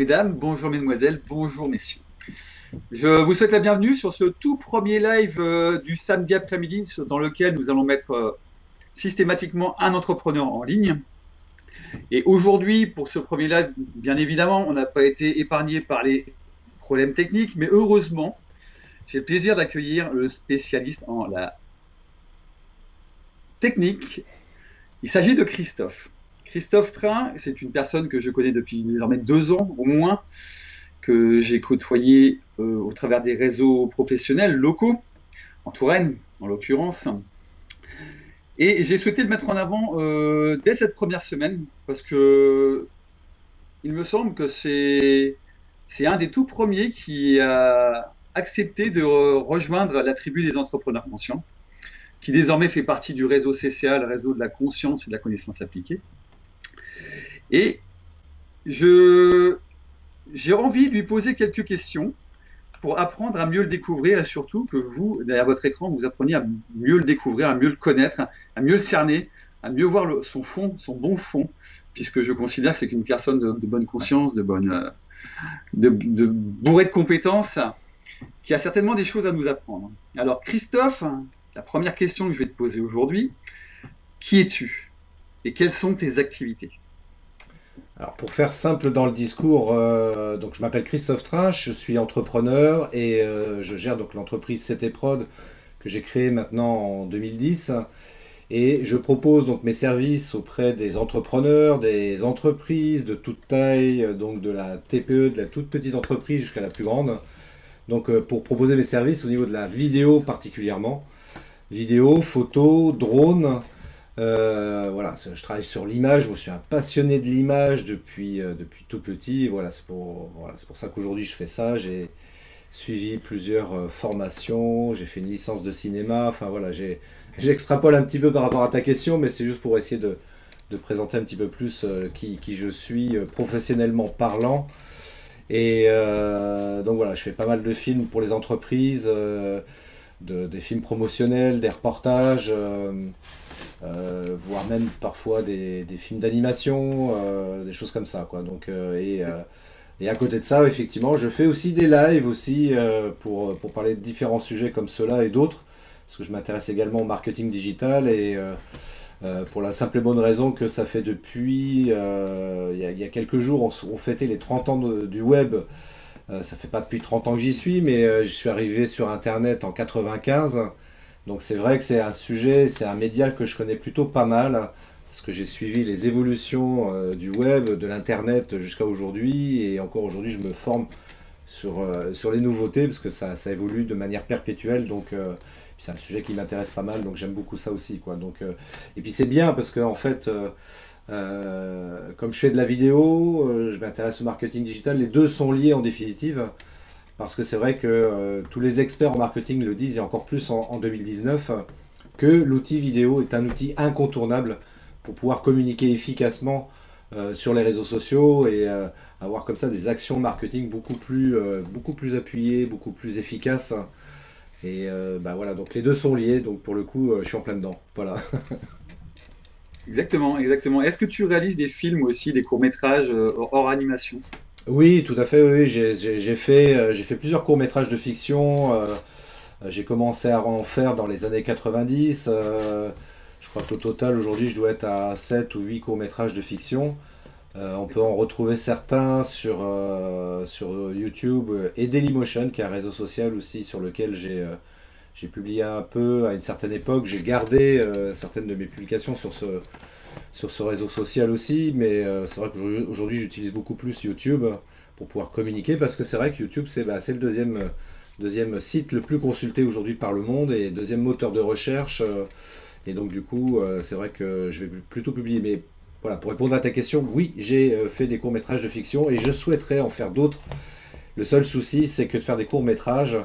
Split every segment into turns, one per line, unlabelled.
mesdames, bonjour mesdemoiselles, bonjour messieurs. Je vous souhaite la bienvenue sur ce tout premier live du samedi après-midi dans lequel nous allons mettre systématiquement un entrepreneur en ligne. Et aujourd'hui, pour ce premier live, bien évidemment, on n'a pas été épargné par les problèmes techniques, mais heureusement, j'ai le plaisir d'accueillir le spécialiste en la technique. Il s'agit de Christophe. Christophe Train, c'est une personne que je connais depuis désormais 2 ans au moins, que j'ai côtoyé au travers des réseaux professionnels locaux, en Touraine en l'occurrence. Et j'ai souhaité le mettre en avant dès cette première semaine, parce que il me semble que c'est un des tout premiers qui a accepté de rejoindre la tribu des entrepreneurs conscients, qui désormais fait partie du réseau CCA, le réseau de la conscience et de la connaissance appliquée. Et j'ai envie de lui poser quelques questions pour apprendre à mieux le découvrir et surtout que vous, derrière votre écran, vous appreniez à mieux le découvrir, à mieux le connaître, à mieux le cerner, à mieux voir son fond, son bon fond, puisque je considère que c'est une personne de bonne conscience, de bourrée de compétences, qui a certainement des choses à nous apprendre. Alors Christophe, la première question que je vais te poser aujourd'hui, qui es-tu et quelles sont tes activités?
Alors pour faire simple dans le discours, donc je m'appelle Christophe Trinche, je suis entrepreneur et je gère donc l'entreprise CT Prod que j'ai créée maintenant en 2010 et je propose donc mes services auprès des entrepreneurs, des entreprises de toute taille, donc de la TPE, de la toute petite entreprise jusqu'à la plus grande. Donc pour proposer mes services au niveau de la vidéo particulièrement, vidéo, photo, drone. Voilà, je travaille sur l'image, je suis un passionné de l'image depuis tout petit. Voilà, c'est pour ça qu'aujourd'hui je fais ça. J'ai suivi plusieurs formations, j'ai fait une licence de cinéma. Enfin voilà, j'extrapole un petit peu par rapport à ta question, mais c'est juste pour essayer de présenter un petit peu plus qui je suis professionnellement parlant. Et donc voilà, je fais pas mal de films pour les entreprises, des films promotionnels, des reportages. Voire même parfois des films d'animation, des choses comme ça, quoi. Donc, et à côté de ça, effectivement, je fais aussi des lives aussi pour parler de différents sujets comme ceux-là et d'autres, parce que je m'intéresse également au marketing digital et pour la simple et bonne raison que ça fait depuis, il y a quelques jours, on fêtait les 30 ans du web. Ça fait pas depuis 30 ans que j'y suis, mais je suis arrivé sur Internet en 95. Donc c'est vrai que c'est un sujet, c'est un média que je connais plutôt pas mal, parce que j'ai suivi les évolutions du web, de l'internet jusqu'à aujourd'hui, et encore aujourd'hui je me forme sur les nouveautés, parce que ça évolue de manière perpétuelle, donc c'est un sujet qui m'intéresse pas mal, donc j'aime beaucoup ça aussi, quoi. Donc, et puis c'est bien, parce que en fait, comme je fais de la vidéo, je m'intéresse au marketing digital, les deux sont liés en définitive. Parce que c'est vrai que tous les experts en marketing le disent, et encore plus en 2019, que l'outil vidéo est un outil incontournable pour pouvoir communiquer efficacement sur les réseaux sociaux et avoir comme ça des actions marketing beaucoup plus appuyées, beaucoup plus efficaces. Et bah voilà, donc les deux sont liés, donc pour le coup, je suis en plein dedans. Voilà.
Exactement, exactement. Est-ce que tu réalises des films aussi, des courts-métrages hors animation?
Oui, tout à fait, oui, j'ai fait plusieurs courts-métrages de fiction. J'ai commencé à en faire dans les années 90. Je crois qu'au total, aujourd'hui, je dois être à 7 ou 8 courts-métrages de fiction. On peut en retrouver certains sur YouTube et Dailymotion, qui est un réseau social aussi sur lequel j'ai publié un peu à une certaine époque. J'ai gardé certaines de mes publications sur ce réseau social aussi, mais c'est vrai qu'aujourd'hui j'utilise beaucoup plus YouTube pour pouvoir communiquer, parce que c'est vrai que YouTube c'est le deuxième site le plus consulté aujourd'hui par le monde et deuxième moteur de recherche, et donc du coup c'est vrai que je vais plutôt publier. Mais voilà, pour répondre à ta question, oui, j'ai fait des courts-métrages de fiction et je souhaiterais en faire d'autres. Le seul souci, c'est que de faire des courts-métrages,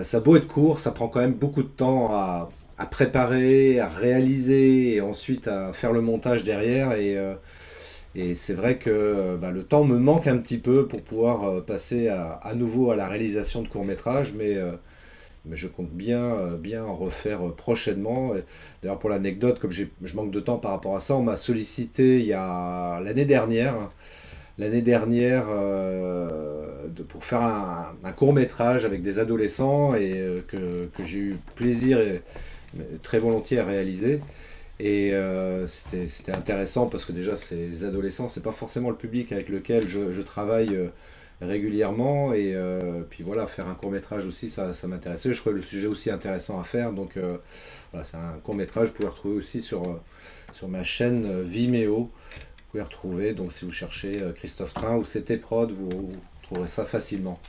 ça a beau être court, ça prend quand même beaucoup de temps à préparer, à réaliser et ensuite à faire le montage derrière. Et c'est vrai que bah, le temps me manque un petit peu pour pouvoir passer à nouveau à la réalisation de courts-métrages, mais je compte bien en refaire prochainement. D'ailleurs, pour l'anecdote, comme je manque de temps par rapport à ça, on m'a sollicité il y a l'année dernière l'année dernière pour faire un court-métrage avec des adolescents et que j'ai eu plaisir et très volontiers à réaliser. Et c'était intéressant parce que déjà, les adolescents, c'est pas forcément le public avec lequel je travaille régulièrement. Et puis voilà, faire un court-métrage aussi, ça m'intéressait. Je trouvais le sujet aussi intéressant à faire. Donc voilà, c'est un court-métrage que vous pouvez retrouver aussi sur ma chaîne Vimeo. Vous pouvez retrouver, donc si vous cherchez Christophe Train ou CT Prod, vous trouverez ça facilement.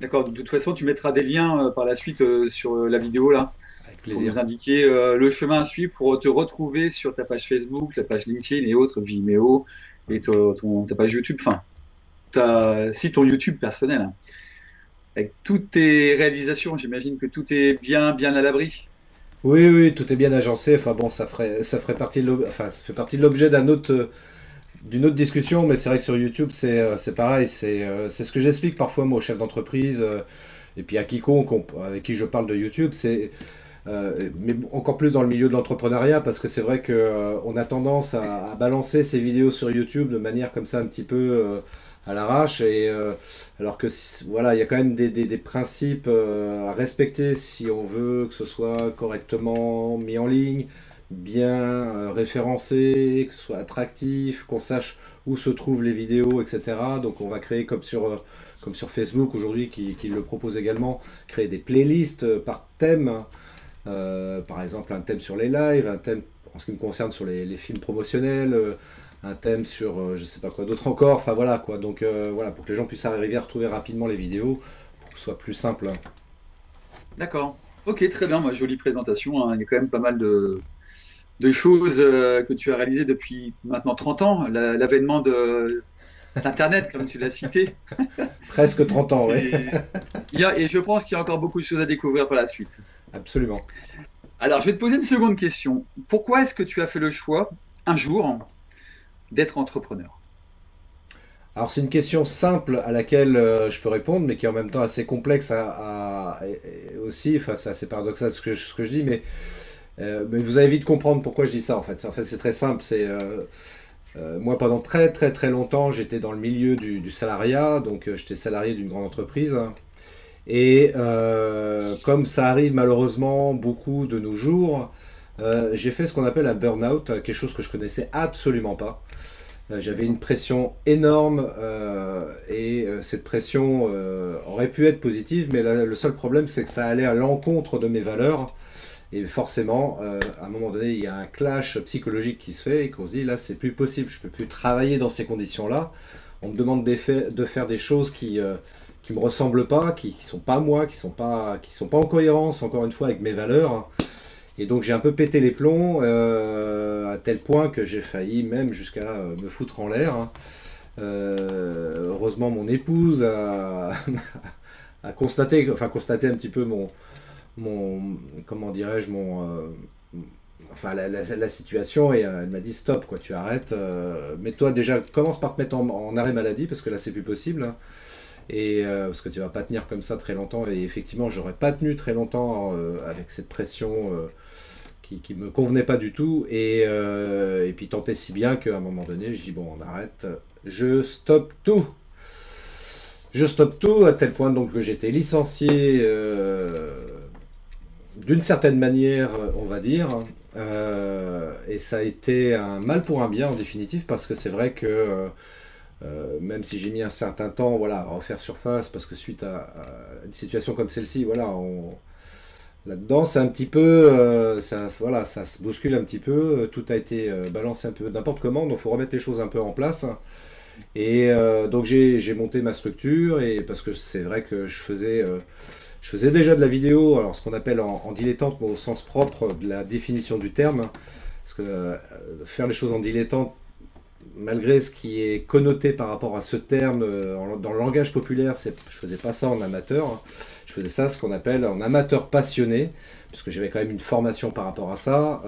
D'accord, de toute façon, tu mettras des liens par la suite sur la vidéo là,
Avec
pour
plaisir.
nous indiquer le chemin à suivre pour te retrouver sur ta page Facebook, la page LinkedIn et autres, Vimeo, et ta page YouTube, enfin, si ton YouTube personnel, hein. Avec toutes tes réalisations, j'imagine que tout est bien à l'abri.
Oui, oui, tout est bien agencé. Enfin bon, ça ferait partie enfin, ça fait partie de l'objet d'une autre discussion, mais c'est vrai que sur YouTube, c'est pareil. C'est ce que j'explique parfois moi aux chefs d'entreprise et puis à quiconque avec qui je parle de YouTube. Mais encore plus dans le milieu de l'entrepreneuriat, parce que c'est vrai que on a tendance à balancer ces vidéos sur YouTube de manière comme ça un petit peu à l'arrache, et alors que voilà, il y a quand même des principes à respecter si on veut que ce soit correctement mis en ligne, bien référencé, que ce soit attractif, qu'on sache où se trouvent les vidéos, etc. Donc on va créer comme sur Facebook aujourd'hui qui le propose également, créer des playlists par thème. Par exemple, un thème sur les lives, un thème en ce qui me concerne sur les films promotionnels, un thème sur je sais pas quoi d'autre encore. Enfin voilà quoi. Donc voilà, pour que les gens puissent arriver à retrouver rapidement les vidéos, pour que ce soit plus simple, hein.
D'accord. Ok, très bien. Moi, jolie présentation, hein. Il y a quand même pas mal de choses que tu as réalisées depuis maintenant 30 ans. L'avènement d'Internet, comme tu l'as cité.
Presque 30 ans, ouais.
Et je pense qu'il y a encore beaucoup de choses à découvrir par la suite.
Absolument.
Alors, je vais te poser une seconde question. Pourquoi est-ce que tu as fait le choix, un jour, d'être entrepreneur?
Alors c'est une question simple à laquelle je peux répondre, mais qui est en même temps assez complexe et aussi, enfin c'est assez paradoxal ce que je dis, mais vous allez vite comprendre pourquoi je dis ça en fait. En fait c'est très simple, moi pendant très très très longtemps j'étais dans le milieu du salariat, donc j'étais salarié d'une grande entreprise, hein. Et comme ça arrive malheureusement beaucoup de nos jours, j'ai fait ce qu'on appelle un burn-out, quelque chose que je connaissais absolument pas. J'avais une pression énorme et cette pression aurait pu être positive, mais le seul problème c'est que ça allait à l'encontre de mes valeurs. Et forcément, à un moment donné, il y a un clash psychologique qui se fait et qu'on se dit là, c'est plus possible, je peux plus travailler dans ces conditions-là. On me demande de faire des choses qui me ressemblent pas, qui sont pas moi, qui sont pas en cohérence, encore une fois, avec mes valeurs. Et donc j'ai un peu pété les plombs à tel point que j'ai failli même jusqu'à me foutre en l'air, hein. Heureusement, mon épouse a constaté un petit peu comment dirais-je, enfin la situation, et elle m'a dit stop quoi, tu arrêtes, mets-toi déjà, commence par te mettre en arrêt maladie parce que là c'est plus possible, hein. Et parce que tu vas pas tenir comme ça très longtemps, et effectivement j'aurais pas tenu très longtemps avec cette pression qui me convenait pas du tout, et puis tant et si bien qu'à un moment donné je dis bon on arrête, je stoppe tout. Je stoppe tout à tel point donc que j'étais licencié d'une certaine manière, on va dire, et ça a été un mal pour un bien en définitive, parce que c'est vrai que même si j'ai mis un certain temps, voilà, à refaire surface, parce que suite à une situation comme celle-ci, voilà, là-dedans, c'est un petit peu, voilà, ça se bouscule un petit peu, tout a été balancé un peu n'importe comment, donc il faut remettre les choses un peu en place. Et donc j'ai monté ma structure, et parce que c'est vrai que je faisais déjà de la vidéo, alors ce qu'on appelle en dilettante, mais au sens propre de la définition du terme, parce que faire les choses en dilettante, malgré ce qui est connoté par rapport à ce terme dans le langage populaire, je faisais pas ça en amateur, hein. Je faisais ça ce qu'on appelle en amateur passionné, parce que j'avais quand même une formation par rapport à ça,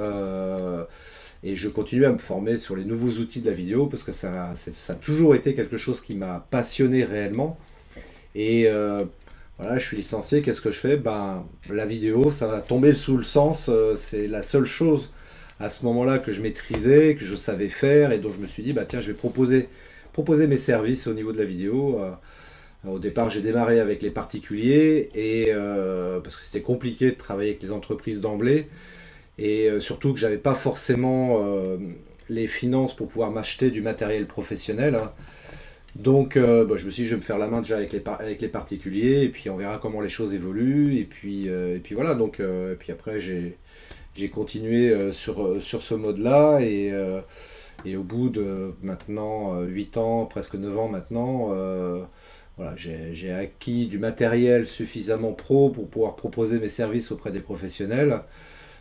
et je continuais à me former sur les nouveaux outils de la vidéo, parce que ça a toujours été quelque chose qui m'a passionné réellement. Et voilà, je suis licencié, qu'est-ce que je fais? Ben, la vidéo, ça va tomber sous le sens, c'est la seule chose à ce moment-là que je maîtrisais, que je savais faire, et dont je me suis dit, bah tiens, je vais proposer mes services au niveau de la vidéo. Au départ, j'ai démarré avec les particuliers et parce que c'était compliqué de travailler avec les entreprises d'emblée et surtout que j'avais pas forcément les finances pour pouvoir m'acheter du matériel professionnel, hein. Donc, je me suis dit, je vais me faire la main déjà avec les particuliers et puis on verra comment les choses évoluent et puis voilà. Donc, et puis après, j'ai continué sur ce mode-là et au bout de maintenant 8 ans, presque 9 ans maintenant, voilà, j'ai acquis du matériel suffisamment pro pour pouvoir proposer mes services auprès des professionnels.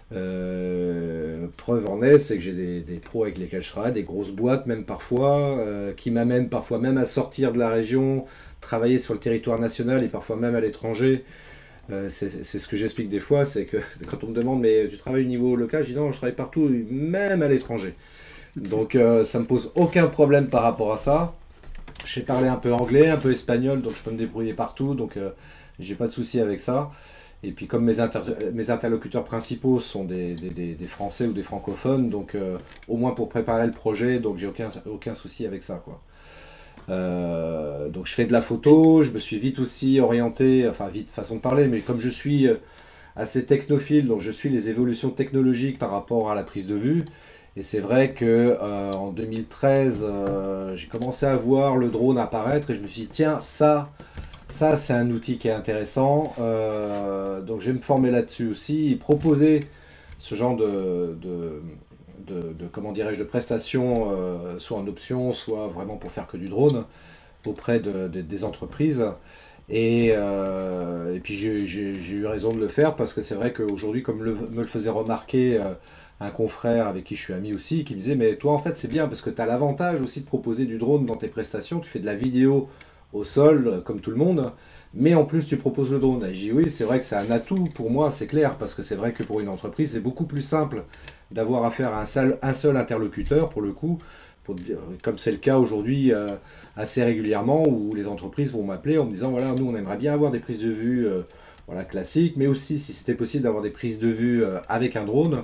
Preuve en est, c'est que j'ai des pros avec lesquels je travaille, des grosses boîtes même parfois, qui m'amènent parfois même à sortir de la région, travailler sur le territoire national et parfois même à l'étranger. C'est ce que j'explique des fois, c'est que quand on me demande mais tu travailles au niveau local, je dis non, je travaille partout, même à l'étranger. Donc ça me pose aucun problème par rapport à ça. Je sais parler un peu anglais, un peu espagnol, donc je peux me débrouiller partout, donc j'ai pas de souci avec ça. Et puis comme mes interlocuteurs principaux sont des Français ou des francophones, donc au moins pour préparer le projet, donc j'ai aucun souci avec ça, quoi. Donc je fais de la photo, je me suis vite aussi orienté, enfin vite façon de parler, mais comme je suis assez technophile, donc je suis les évolutions technologiques par rapport à la prise de vue. Et c'est vrai que en 2013, j'ai commencé à voir le drone apparaître et je me suis dit, tiens, ça c'est un outil qui est intéressant. Donc je vais me former là-dessus aussi, et proposer ce genre comment dirais-je, de prestations, soit en option, soit vraiment pour faire que du drone auprès des entreprises. Et puis j'ai eu raison de le faire parce que c'est vrai qu'aujourd'hui, comme me le faisait remarquer un confrère avec qui je suis ami aussi, qui me disait, mais toi en fait c'est bien parce que tu as l'avantage aussi de proposer du drone dans tes prestations, tu fais de la vidéo au sol comme tout le monde, mais en plus tu proposes le drone. Et j'ai dit oui, c'est vrai que c'est un atout pour moi, c'est clair, parce que c'est vrai que pour une entreprise c'est beaucoup plus simple d'avoir affaire à un seul interlocuteur pour le coup, comme c'est le cas aujourd'hui assez régulièrement où les entreprises vont m'appeler en me disant voilà, nous on aimerait bien avoir des prises de vue voilà, classiques, mais aussi si c'était possible d'avoir des prises de vue avec un drone,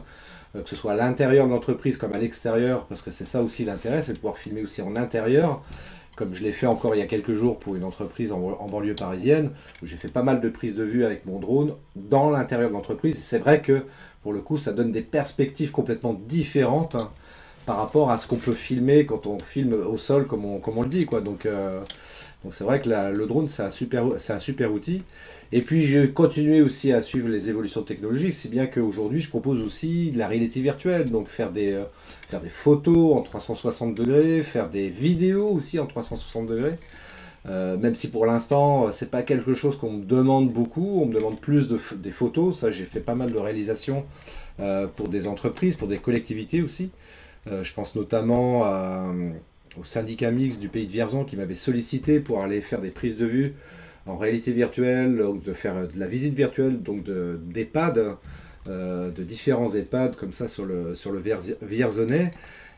que ce soit à l'intérieur de l'entreprise comme à l'extérieur, parce que c'est ça aussi l'intérêt, c'est de pouvoir filmer aussi en intérieur, comme je l'ai fait encore il y a quelques jours pour une entreprise en banlieue parisienne, où j'ai fait pas mal de prises de vue avec mon drone dans l'intérieur de l'entreprise. C'est vrai que pour le coup ça donne des perspectives complètement différentes, hein, par rapport à ce qu'on peut filmer quand on filme au sol comme on le dit, quoi. Donc c'est vrai que le drone c'est un super outil. Et puis j'ai continué aussi à suivre les évolutions technologiques, si bien qu'aujourd'hui je propose aussi de la réalité virtuelle, donc faire des photos en 360 degrés, faire des vidéos aussi en 360 degrés. Même si pour l'instant c'est pas quelque chose qu'on me demande beaucoup, on me demande plus des photos. Ça, j'ai fait pas mal de réalisations pour des entreprises, pour des collectivités aussi. Je pense notamment au syndicat mixte du pays de Vierzon qui m'avait sollicité pour aller faire des prises de vue en réalité virtuelle, donc de faire de la visite virtuelle, donc d'EHPAD, de différents EHPAD comme ça sur le Vierzonais.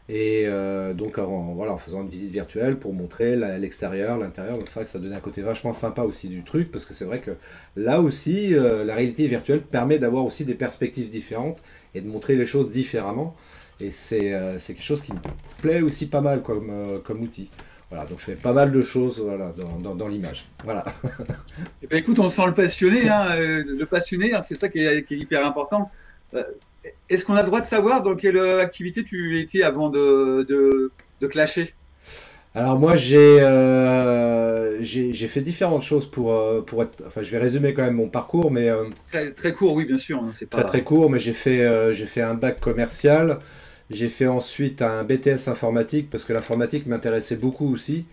Et donc en faisant une visite virtuelle pour montrer l'extérieur, l'intérieur. Donc c'est vrai que ça donnait un côté vachement sympa aussi du truc, parce que c'est vrai que là aussi, la réalité virtuelle permet d'avoir aussi des perspectives différentes et de montrer les choses différemment. Et c'est quelque chose qui me plaît aussi pas mal comme outil. Voilà, donc je fais pas mal de choses, voilà, dans l'image. Voilà.
Eh ben, écoute, on sent le passionné, hein, hein, c'est ça qui est hyper important. Euh, Est-ce qu'on a le droit de savoir dans quelle activité tu étais avant de clasher?
Alors moi j'ai fait différentes choses pour être. Enfin, je vais résumer quand même mon parcours, mais
Très, très court, oui, bien sûr, hein, c'est
très
pas.
très court. Mais j'ai fait un bac commercial. J'ai fait ensuite un BTS informatique parce que l'informatique m'intéressait beaucoup aussi.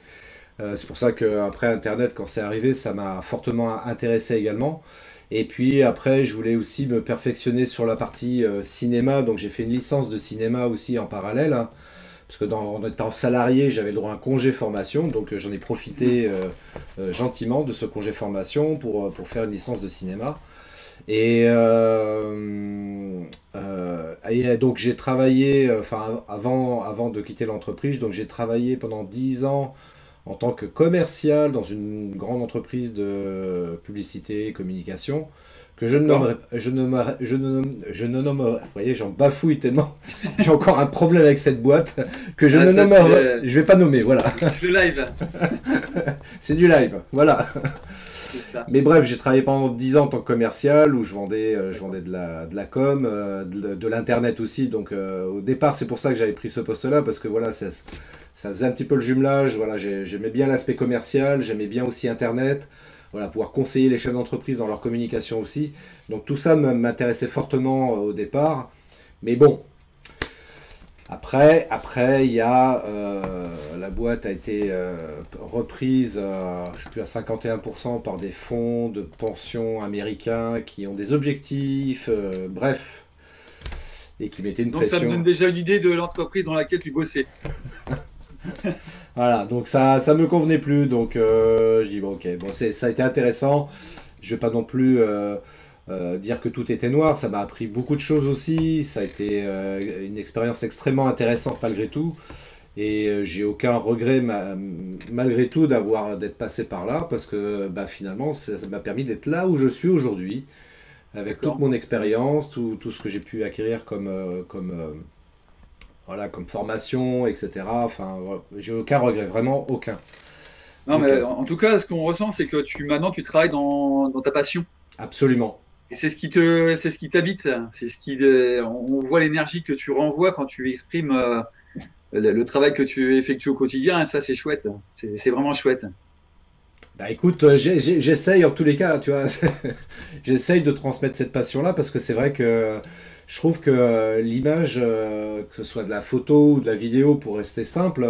C'est pour ça que après Internet, quand c'est arrivé, ça m'a fortement intéressé également. Et puis après, je voulais aussi me perfectionner sur la partie cinéma, donc j'ai fait une licence de cinéma aussi en parallèle, hein, parce que en étant salarié, j'avais le droit à un congé formation, donc j'en ai profité gentiment de ce congé formation pour faire une licence de cinéma. Et donc j'ai travaillé, enfin avant de quitter l'entreprise, donc j'ai travaillé pendant 10 ans en tant que commercial dans une grande entreprise de publicité et communication, que que je ne
D'accord?
nommerai, je ne nommerai, vous voyez, j'en bafouille tellement, j'ai encore un problème avec cette boîte, que je
Ah,
ne
ça,
nommerai, je vais pas nommer, voilà.
c'est le live,
C'est du live, voilà.
c'est ça.
Mais bref, j'ai travaillé pendant 10 ans en tant que commercial où je
D'accord.
vendais de la com, de l'internet aussi. Donc au départ, c'est pour ça que j'avais pris ce poste-là parce que voilà, ça faisait un petit peu le jumelage. Voilà, j'aimais bien l'aspect commercial, j'aimais bien aussi internet. Voilà, pouvoir conseiller les chefs d'entreprise dans leur communication aussi. Donc tout ça m'intéressait fortement au départ. Mais bon, après, il y a la boîte a été reprise, je sais plus à 51% par des fonds de pension américains qui ont des objectifs, bref, et qui mettaient une
Donc ça me donne
pression.
déjà une idée de l'entreprise dans laquelle tu bossais.
Voilà, donc ça me convenait plus, donc je dis bon ok, bon ça a été intéressant. Je vais pas non plus dire que tout était noir, ça m'a appris beaucoup de choses aussi. Ça a été une expérience extrêmement intéressante malgré tout. Et j'ai aucun regret malgré tout d'être passé par là parce que bah, finalement ça m'a permis d'être là où je suis aujourd'hui avec toute
D'accord.
mon expérience, tout ce que j'ai pu acquérir voilà, comme formation, etc. Enfin, voilà, j'ai aucun regret, vraiment aucun.
Non,
Donc
mais en tout cas, ce qu'on ressent, c'est que maintenant, tu travailles dans ta passion.
absolument.
Et c'est ce qui t'habite. C'est ce qui, on voit l'énergie que tu renvoies quand tu exprimes le travail que tu effectues au quotidien. Et ça, c'est chouette. C'est vraiment chouette.
Bah écoute, j'essaye en tous les cas, tu vois, j'essaye de transmettre cette passion-là parce que c'est vrai que je trouve que l'image, que ce soit de la photo ou de la vidéo pour rester simple,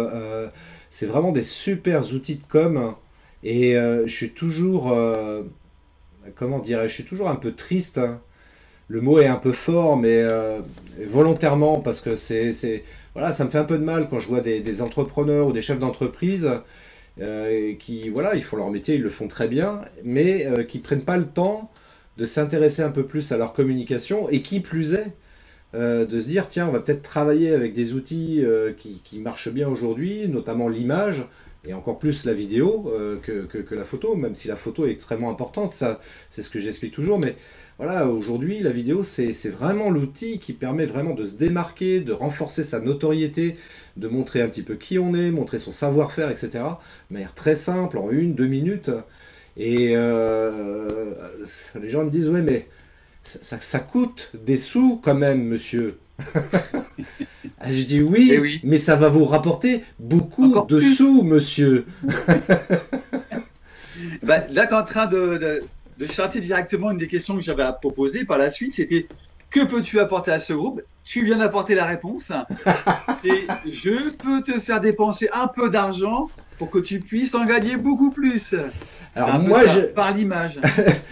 c'est vraiment des super outils de com. Et je suis toujours, comment dirais-je, je suis toujours un peu triste, hein. Le mot est un peu fort, mais volontairement parce que voilà, ça me fait un peu de mal quand je vois des entrepreneurs ou des chefs d'entreprise qui, voilà, ils font leur métier, ils le font très bien, mais qui prennent pas le temps de s'intéresser un peu plus à leur communication et qui plus est, de se dire, tiens, on va peut-être travailler avec des outils qui marchent bien aujourd'hui, notamment l'image, et encore plus la vidéo que la photo, même si la photo est extrêmement importante, ça, c'est ce que j'explique toujours, mais voilà, aujourd'hui, la vidéo, c'est vraiment l'outil qui permet vraiment de se démarquer, de renforcer sa notoriété, de montrer un petit peu qui on est, montrer son savoir-faire, etc. De manière très simple, en 1, 2 minutes. Et les gens me disent, ouais, mais ça coûte des sous quand même, monsieur. Je dis
Eh
oui,
oui,
mais ça va vous rapporter beaucoup
encore
de
plus.
sous, monsieur.
Bah, là, tu es en train de chanter directement une des questions que j'avais à proposer par la suite. C'était que peux-tu apporter à ce groupe? Tu viens d'apporter la réponse. C'est je peux te faire dépenser un peu d'argent pour que tu puisses en gagner beaucoup plus. C'est
Alors
un peu
moi,
ça, par l'image.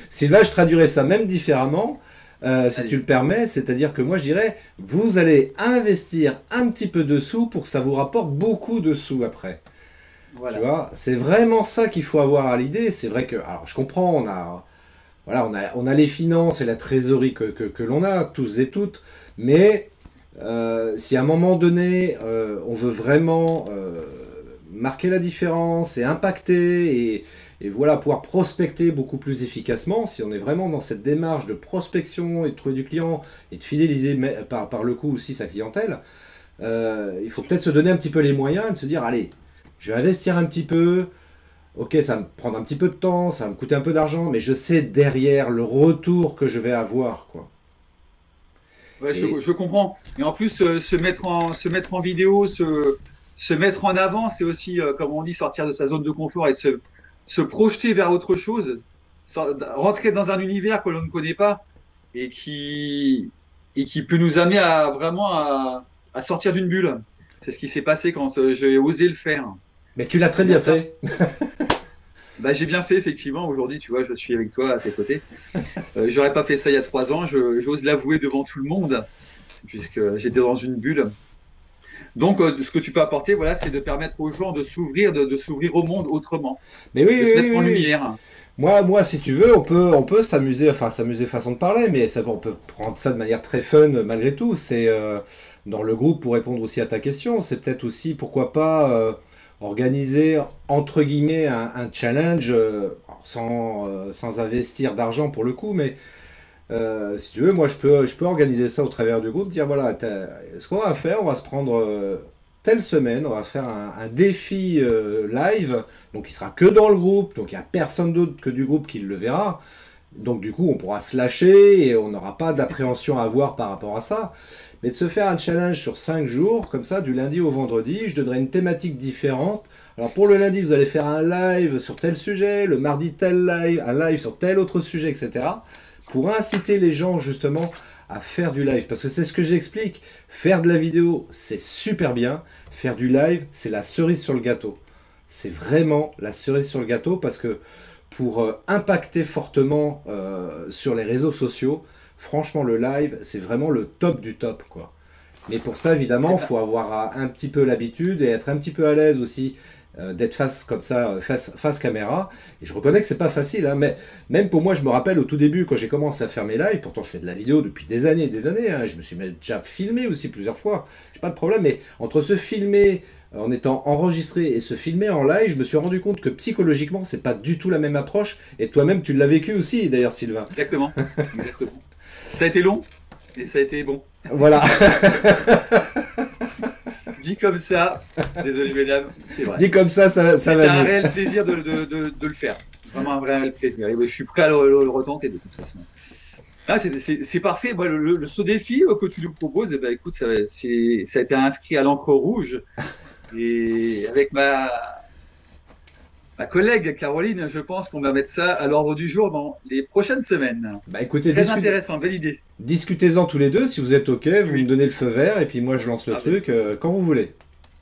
Sylvain, je traduirais ça même différemment, si tu le
Allez-y.
permets, c'est-à-dire que moi je dirais, vous allez investir un petit peu de sous pour que ça vous rapporte beaucoup de sous après. Tu
Voilà.
vois, c'est vraiment ça qu'il faut avoir à l'idée. C'est vrai que, alors je comprends, voilà, on a les finances et la trésorerie que l'on a, tous et toutes, mais si à un moment donné, on veut vraiment marquer la différence et impacter et voilà, pouvoir prospecter beaucoup plus efficacement, si on est vraiment dans cette démarche de prospection et de trouver du client et de fidéliser par le coup aussi sa clientèle, il faut peut-être se donner un petit peu les moyens et de se dire, allez, je vais investir un petit peu, ok, ça va me prendre un petit peu de temps, ça va me coûter un peu d'argent, mais je sais derrière le retour que je vais avoir, quoi.
Ouais,
Et
je comprends. Et en plus, se mettre en vidéo, se mettre en avant, c'est aussi, comme on dit, sortir de sa zone de confort et se projeter vers autre chose, rentrer dans un univers que l'on ne connaît pas et et qui peut nous amener à vraiment à sortir d'une bulle. C'est ce qui s'est passé quand j'ai osé le faire.
mais tu l'as
C'est
très
bien
bien
ça.
fait.
Bah, j'ai bien fait, effectivement. Aujourd'hui, tu vois, je suis avec toi à tes côtés. J'aurais pas fait ça il y a 3 ans. J'ose l'avouer devant tout le monde, puisque j'étais dans une bulle. Donc, ce que tu peux apporter, voilà, c'est de permettre aux gens de s'ouvrir, de s'ouvrir au monde autrement,
Mais oui,
de
oui,
se
oui,
mettre en
oui.
lumière.
Moi, si tu veux, on peut s'amuser, enfin s'amuser façon de parler, mais ça, on peut prendre ça de manière très fun malgré tout. C'est dans le groupe pour répondre aussi à ta question, c'est peut-être aussi pourquoi pas organiser entre guillemets un challenge sans investir d'argent pour le coup, mais Si tu veux, moi je peux organiser ça au travers du groupe, dire voilà, ce qu'on va faire, on va se prendre telle semaine, on va faire un défi live, donc il sera que dans le groupe, donc il n'y a personne d'autre que du groupe qui le verra. Donc du coup, on pourra se lâcher et on n'aura pas d'appréhension à avoir par rapport à ça. Mais de se faire un challenge sur 5 jours, comme ça, du lundi au vendredi, je donnerai une thématique différente. Alors pour le lundi, vous allez faire un live sur tel sujet, le mardi tel live, un live sur tel autre sujet, etc. Pour inciter les gens justement à faire du live. Parce que c'est ce que j'explique. Faire de la vidéo, c'est super bien. Faire du live, c'est la cerise sur le gâteau. C'est vraiment la cerise sur le gâteau parce que pour impacter fortement sur les réseaux sociaux, franchement, le live, c'est vraiment le top du top, quoi. Mais pour ça, évidemment, il faut avoir un petit peu l'habitude et être un petit peu à l'aise aussi d'être face comme ça, face caméra. Et je reconnais que c'est pas facile, hein, mais même pour moi, je me rappelle au tout début, quand j'ai commencé à faire mes lives, pourtant je fais de la vidéo depuis des années et des années, hein, je me suis même déjà filmé aussi plusieurs fois, j'ai pas de problème, mais entre se filmer en étant enregistré et se filmer en live, je me suis rendu compte que psychologiquement, c'est pas du tout la même approche. Et toi-même, tu l'as vécu aussi, d'ailleurs, Sylvain.
Exactement, exactement. Ça a été long, et ça a été bon.
Voilà.
Dit comme ça, désolé mesdames, c'est vrai.
Dit comme ça va
C'est
mieux.
un réel plaisir de le faire. Vraiment un vrai réel plaisir. Et je suis prêt à le retenter de toute façon. Ah, c'est parfait. Moi, ce défi que tu nous proposes, eh ben, écoute, ça a été inscrit à l'encre rouge. Et avec ma collègue Caroline, je pense qu'on va mettre ça à l'ordre du jour dans les prochaines semaines.
Bah écoutez,
Très intéressant, belle idée.
discutez-en tous les deux, si vous êtes OK, vous
Oui.
me donnez le feu vert, et puis moi je lance le truc quand vous voulez.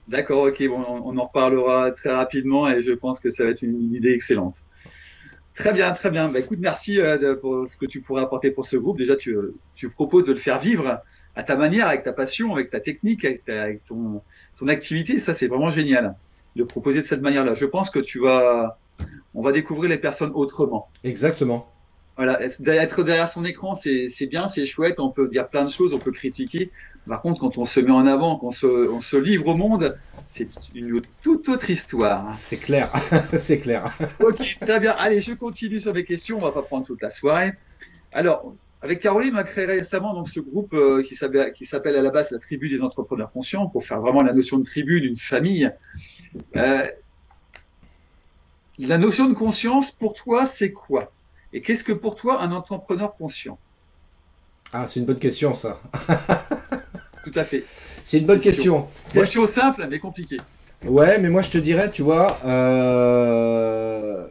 D'accord, ok, bon, on en reparlera très rapidement et je pense que ça va être une idée excellente. Très bien, très bien. Bah, écoute, merci pour ce que tu pourrais apporter pour ce groupe. Déjà, tu proposes de le faire vivre à ta manière, avec ta passion, avec ta technique, avec ton activité. Ça, c'est vraiment génial de proposer de cette manière-là. Je pense que on va découvrir les personnes autrement.
Exactement.
Voilà, être derrière son écran, c'est bien, c'est chouette. On peut dire plein de choses, on peut critiquer. Par contre, quand on se met en avant, on se livre au monde, c'est une toute autre histoire.
C'est clair, c'est clair.
Ok, très bien. Allez, je continue sur mes questions. On va pas prendre toute la soirée. Alors, avec Caroline, on a créé récemment donc ce groupe qui s'appelle à la base la Tribu des entrepreneurs conscients pour faire vraiment la notion de tribu, d'une famille. Euh, la notion de conscience, pour toi, c'est quoi? Et qu'est-ce que pour toi un entrepreneur conscient?
Ah, c'est une bonne question, ça.
Tout à fait.
C'est une bonne question.
Question simple, mais compliquée.
Ouais, mais moi je te dirais, tu vois, je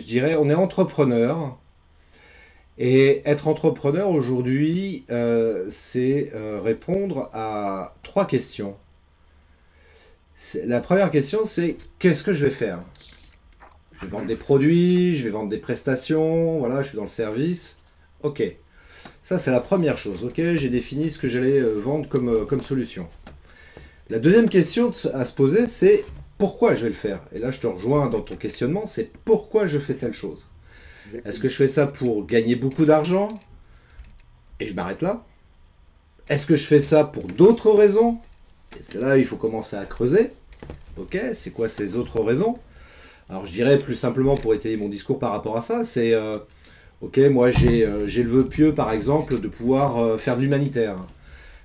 dirais, on est entrepreneur. Et être entrepreneur aujourd'hui, c'est répondre à 3 questions. La première question, c'est qu'est-ce que je vais faire? Je vais vendre des produits, je vais vendre des prestations, voilà, je suis dans le service. Ok, ça c'est la première chose. Ok, j'ai défini ce que j'allais vendre comme solution. La deuxième question à se poser, c'est pourquoi je vais le faire? Et là, je te rejoins dans ton questionnement, c'est pourquoi je fais telle chose?
Exactement.
Est-ce que je fais ça pour gagner beaucoup d'argent? Et je m'arrête là. Est-ce que je fais ça pour d'autres raisons? Et c'est là il faut commencer à creuser. Ok, c'est quoi ces autres raisons? Alors je dirais plus simplement pour étayer mon discours par rapport à ça, c'est ok, moi j'ai le vœu pieux par exemple de pouvoir faire de l'humanitaire.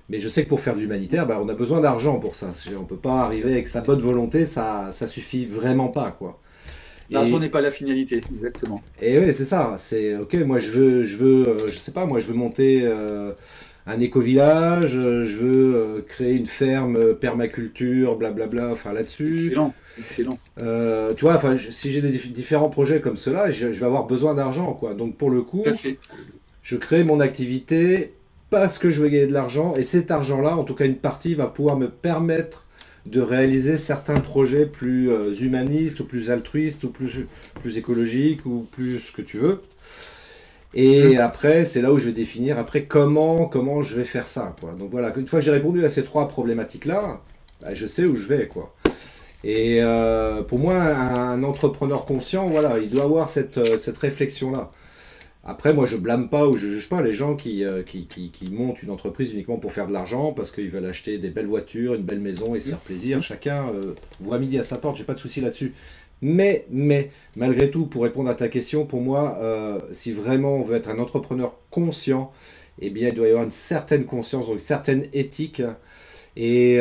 Mais je sais que pour faire de l'humanitaire, bah, on a besoin d'argent pour ça. On peut pas arriver avec sa bonne volonté, ça suffit vraiment pas, quoi.
L'argent n'est pas la finalité, exactement.
Et oui, c'est ça. C'est ok. Moi, je sais pas. Moi, je veux monter un éco-village. Je veux créer une ferme permaculture, blablabla. Enfin, là-dessus.
Excellent, excellent.
Tu vois, enfin, si j'ai des différents projets comme cela, je vais avoir besoin d'argent, quoi. Donc, pour le coup,
Tout à fait.
je crée mon activité parce que je veux gagner de l'argent. Et cet argent-là, en tout cas, une partie va pouvoir me permettre de réaliser certains projets plus humanistes ou plus altruistes ou plus écologiques ou plus ce que tu veux. Et après, c'est là où je vais définir après comment je vais faire ça, quoi. Donc voilà, une fois que j'ai répondu à ces 3 problématiques-là, bah, je sais où je vais, quoi. Et pour moi, un entrepreneur conscient, voilà, il doit avoir cette réflexion-là. Après, moi, je blâme pas ou je juge pas les gens qui montent une entreprise uniquement pour faire de l'argent parce qu'ils veulent acheter des belles voitures, une belle maison et se faire plaisir. Chacun voit midi à sa porte, j'ai pas de souci là-dessus. Malgré tout, pour répondre à ta question, pour moi, si vraiment on veut être un entrepreneur conscient, eh bien, il doit y avoir une certaine conscience, donc une certaine éthique. Et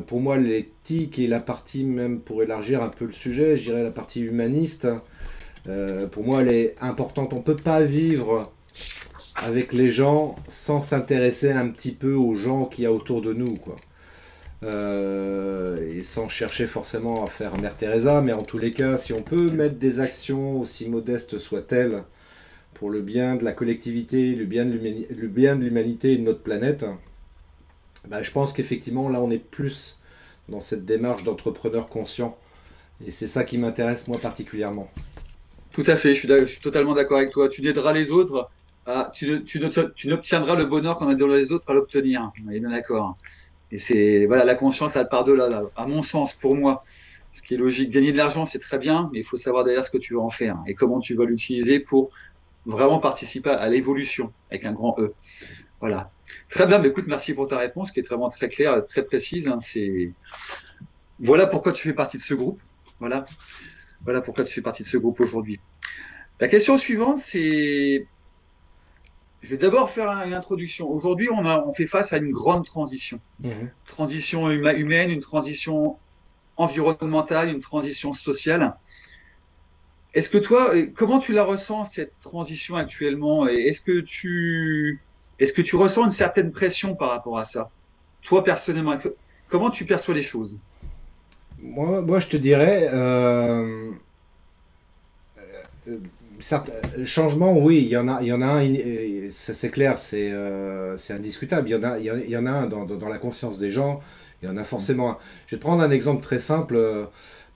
pour moi, l'éthique et la partie, même pour élargir un peu le sujet, je dirais la partie humaniste, pour moi, elle est importante. On ne peut pas vivre avec les gens sans s'intéresser un petit peu aux gens qu'il y a autour de nous, quoi. Et sans chercher forcément à faire Mère Teresa, mais en tous les cas, si on peut mettre des actions, aussi modestes soient-elles, pour le bien de la collectivité, le bien de l'humanité et de notre planète, bah, je pense qu'effectivement, là, on est plus dans cette démarche d'entrepreneur conscient. Et c'est ça qui m'intéresse, moi, particulièrement.
Tout à fait, je suis totalement d'accord avec toi. Tu n'aideras les autres, tu n'obtiendras le bonheur qu'on aide les autres à l'obtenir. On est bien d'accord. Et c'est, voilà, la conscience, elle part de là, à mon sens, pour moi. Ce qui est logique, gagner de l'argent, c'est très bien, mais il faut savoir derrière ce que tu veux en faire et comment tu vas l'utiliser pour vraiment participer à l'évolution, avec un grand E. Voilà. Très bien, mais écoute, merci pour ta réponse, qui est vraiment très claire, très précise. Hein, voilà pourquoi tu fais partie de ce groupe. Voilà. Voilà pourquoi tu fais partie de ce groupe aujourd'hui. La question suivante, c'est, je vais d'abord faire une introduction. Aujourd'hui, on fait face à une grande transition.
Mhm.
Transition humaine, une transition environnementale, une transition sociale. Est-ce que toi, comment tu la ressens, cette transition actuellement? Et est-ce que tu ressens une certaine pression par rapport à ça? Toi, personnellement, comment tu perçois les choses?
Moi, je te dirais, euh, changement, oui, il y en a un, ça c'est clair, c'est indiscutable. Il y en a un dans la conscience des gens, il y en a forcément un. Je vais te prendre un exemple très simple.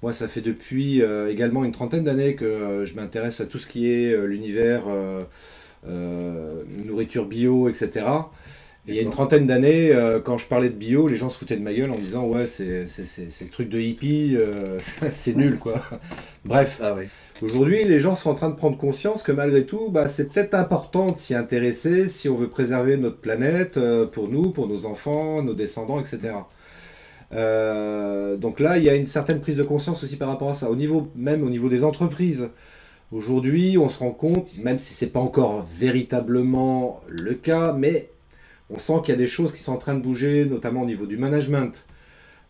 Moi, ça fait depuis également une trentaine d'années que je m'intéresse à tout ce qui est l'univers nourriture bio, etc. Et il y a une
D'accord.
trentaine d'années, quand je parlais de bio, les gens se foutaient de ma gueule en me disant ouais, c'est le truc de hippie, c'est nul quoi.
C'est
Bref,
ça, oui.
aujourd'hui, les gens sont en train de prendre conscience que malgré tout, bah, c'est peut-être important de s'y intéresser si on veut préserver notre planète pour nous, pour nos enfants, nos descendants, etc. Donc là, il y a une certaine prise de conscience aussi par rapport à ça. Même au niveau des entreprises, aujourd'hui, on se rend compte, même si c'est pas encore véritablement le cas, mais on sent qu'il y a des choses qui sont en train de bouger, notamment au niveau du management.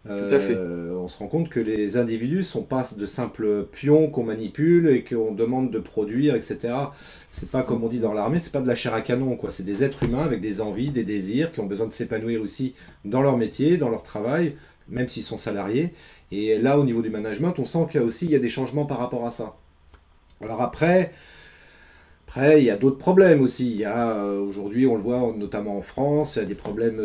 Tout à fait.
On se rend compte que les individus sont pas de simples pions qu'on manipule et qu'on demande de produire, etc. C'est pas comme on dit dans l'armée, c'est pas de la chair à canon, quoi. C'est des êtres humains avec des envies, des désirs, qui ont besoin de s'épanouir aussi dans leur métier, dans leur travail, même s'ils sont salariés. Et là, au niveau du management, on sent qu'il y a aussi il y a des changements par rapport à ça. Alors après, il y a d'autres problèmes aussi. Il y a aujourd'hui, on le voit notamment en France, il y a des problèmes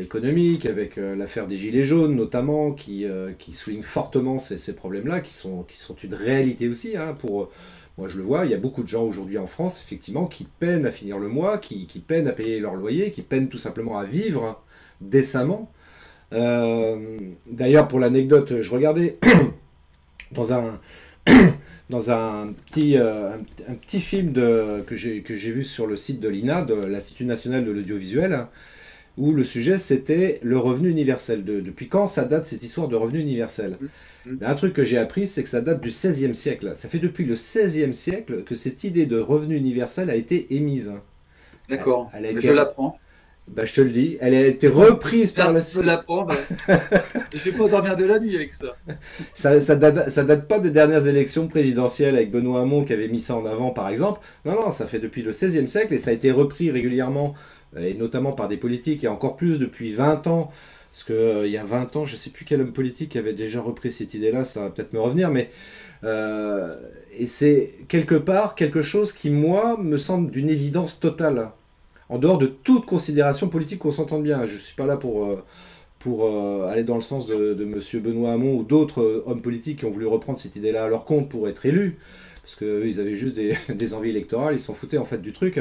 économiques avec l'affaire des Gilets jaunes notamment, qui soulignent fortement ces problèmes-là, qui sont une réalité aussi. Hein, moi, je le vois, il y a beaucoup de gens aujourd'hui en France, effectivement, qui peinent à finir le mois, qui peinent à payer leur loyer, qui peinent tout simplement à vivre décemment. D'ailleurs, pour l'anecdote, je regardais dans un, dans un petit film que j'ai vu sur le site de l'INA, de l'Institut national de l'audiovisuel, où le sujet c'était le revenu universel. Depuis quand ça date cette histoire de revenu universel?
Mm, mm.
Un truc que j'ai appris, c'est que ça date du XVIe siècle. Ça fait depuis le XVIe siècle que cette idée de revenu universel a été émise.
D'accord.
Elle a
Mais
été,
je l'apprends.
bah, je te le dis, elle a été reprise par la
Personne ne
suite.
l'apprend. Ben, je vais pas dormir de la nuit avec ça.
Ça date pas des dernières élections présidentielles avec Benoît Hamon qui avait mis ça en avant, par exemple. Non, non, ça fait depuis le XVIe siècle et ça a été repris régulièrement, et notamment par des politiques, et encore plus depuis 20 ans. Parce que il y a 20 ans, je sais plus quel homme politique avait déjà repris cette idée-là, ça va peut-être me revenir, mais euh, et c'est quelque part quelque chose qui, moi, me semble d'une évidence totale. En dehors de toute considération politique, qu'on s'entende bien. Je suis pas là pour aller dans le sens de Monsieur Benoît Hamon ou d'autres hommes politiques qui ont voulu reprendre cette idée-là à leur compte pour être élus, parce qu'ils avaient juste des envies électorales, ils s'en foutaient en fait du truc.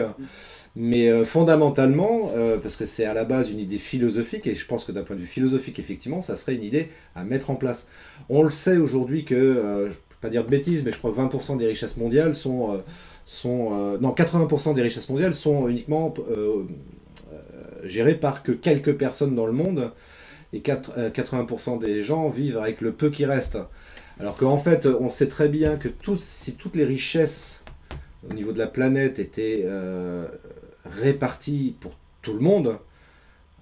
Mais fondamentalement, parce que c'est à la base une idée philosophique, et je pense que d'un point de vue philosophique, effectivement, ça serait une idée à mettre en place. On le sait aujourd'hui que, je ne peux pas dire de bêtises, mais je crois que 20% des richesses mondiales non, 80% des richesses mondiales sont uniquement gérées par que quelques personnes dans le monde, et 80% des gens vivent avec le peu qui reste. Alors qu'en fait, on sait très bien que si toutes les richesses au niveau de la planète étaient réparties pour tout le monde,